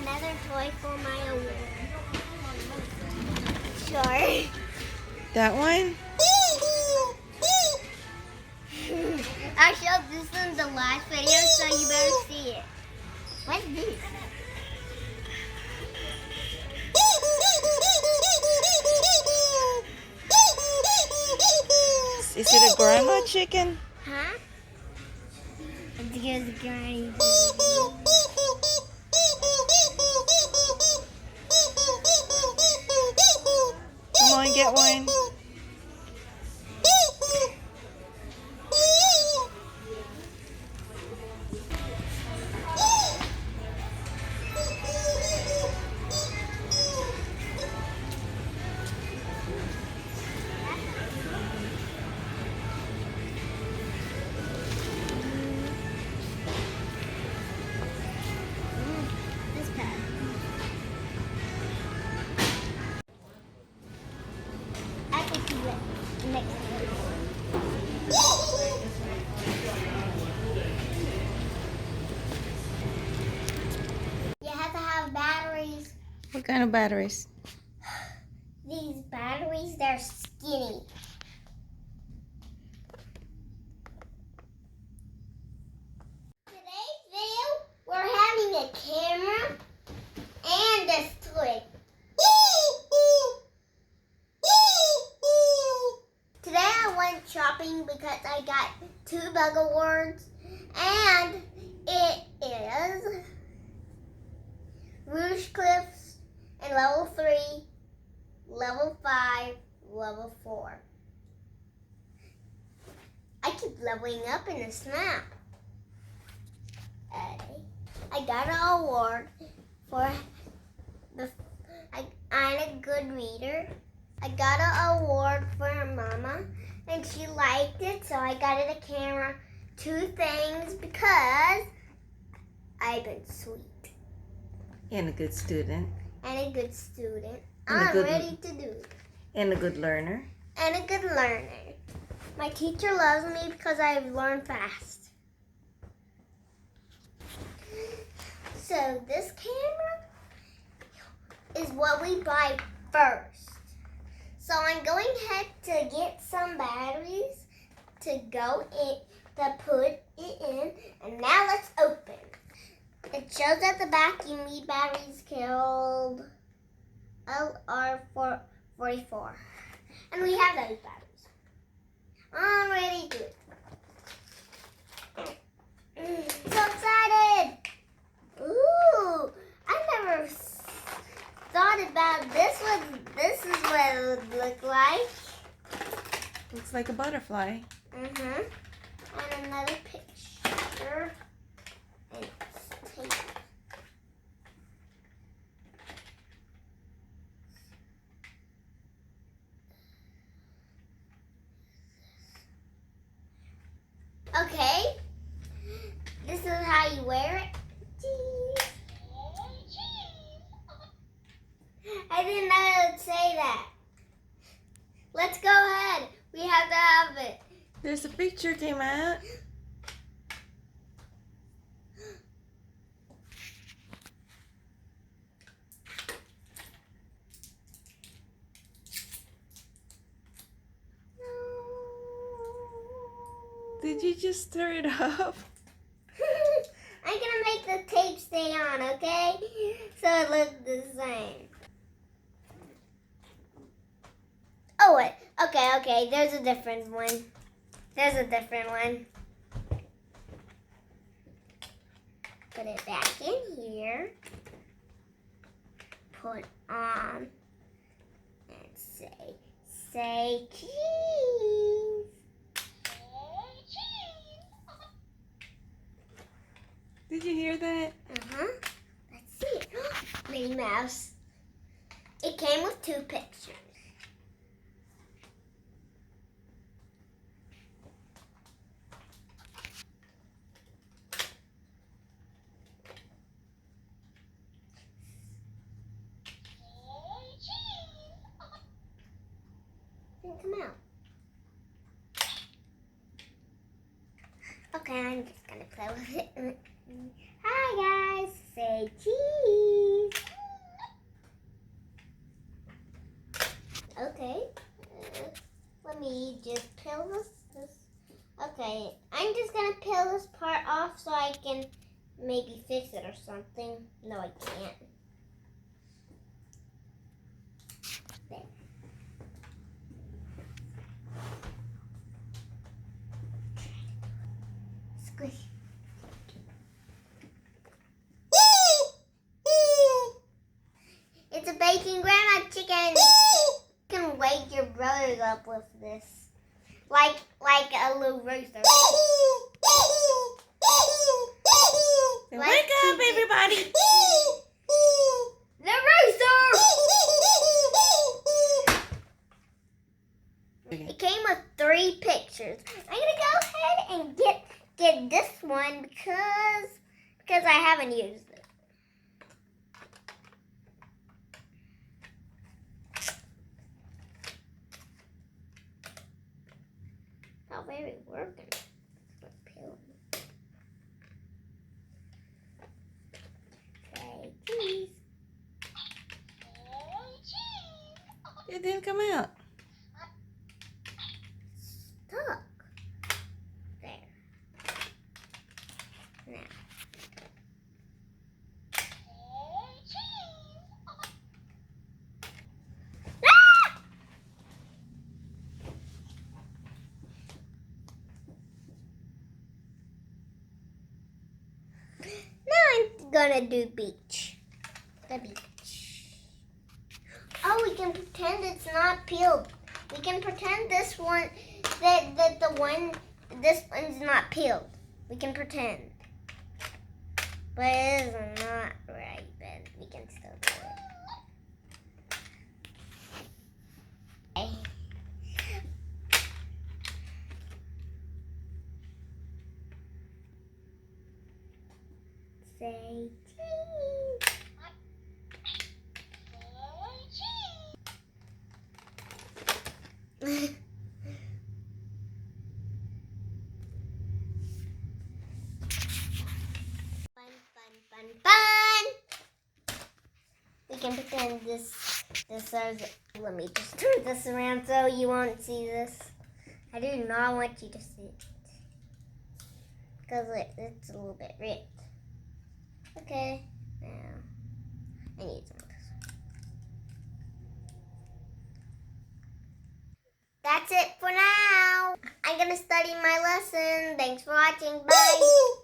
another toy for my award. Sure. That one? I showed this in the last video, so you better see it. What's this? Is it a grandma chicken? Huh? It's just granny. Come on, get one. This pad. I can see it next to it. You have to have batteries. What kind of batteries? These batteries, they're skinny. Today's video, we're having a camera and this toy. Today I went shopping because I got 2 bug awards, and it is Rouge Cliffs in level 3, level 5, level 4. I keep leveling up in the snap. I got an award for I'm a good reader. I got an award for her mama, and she liked it, so I got it a camera, 2 things, because I've been sweet. And a good student. And a good student. And a I'm good- ready to do it. And a good learner. And a good learner. My teacher loves me because I learn fast. So this camera is what we buy first. So I'm going ahead to get some batteries to go in, to put it in, and now let's open. It shows at the back you need batteries called LR44. And we have those batteries. I'm ready to do it. So excited! Ooh, I never thought about this one. This is what it would look like. Looks like a butterfly. And another picture. And it's tape. Okay, this is how you wear it. I didn't know it would say that. Let's go ahead. We have to have it. There's a picture came out. Did you just stir it up? I'm gonna make the tape stay on, okay? So it looks the same. Oh wait, okay, there's a different one. There's a different one. Put it back in here. Put on and say cheese. Did you hear that? Let's see it. Minnie Mouse. It came with 2 pictures. Didn't come out. Okay, I'm just gonna play with it. Hi guys, say cheese. off so I can maybe fix it or something. No, I can't. There. Squish. It's a bacon grandma chicken. You can wake your brothers up with this. Like a little rooster. Say, wake up, everybody! The rooster! It came with 3 pictures. I'm gonna go ahead and get this one because I haven't used it. Not very working. Okay, cheese. It didn't come out. Stuck. There. Now. Ah! Now I'm gonna do beach. The beach. Oh, we can pretend it's not peeled. We can pretend this one this one's not peeled. We can pretend. But it is not right, but we can still do it. Okay. Say cheese. Fun. We can pretend this is. Let me just turn this around so you won't see this. I do not want you to see it because it's a little bit ripped. Okay, now I need some of this. That's it for now. I'm gonna study my lesson. Thanks for watching. Bye.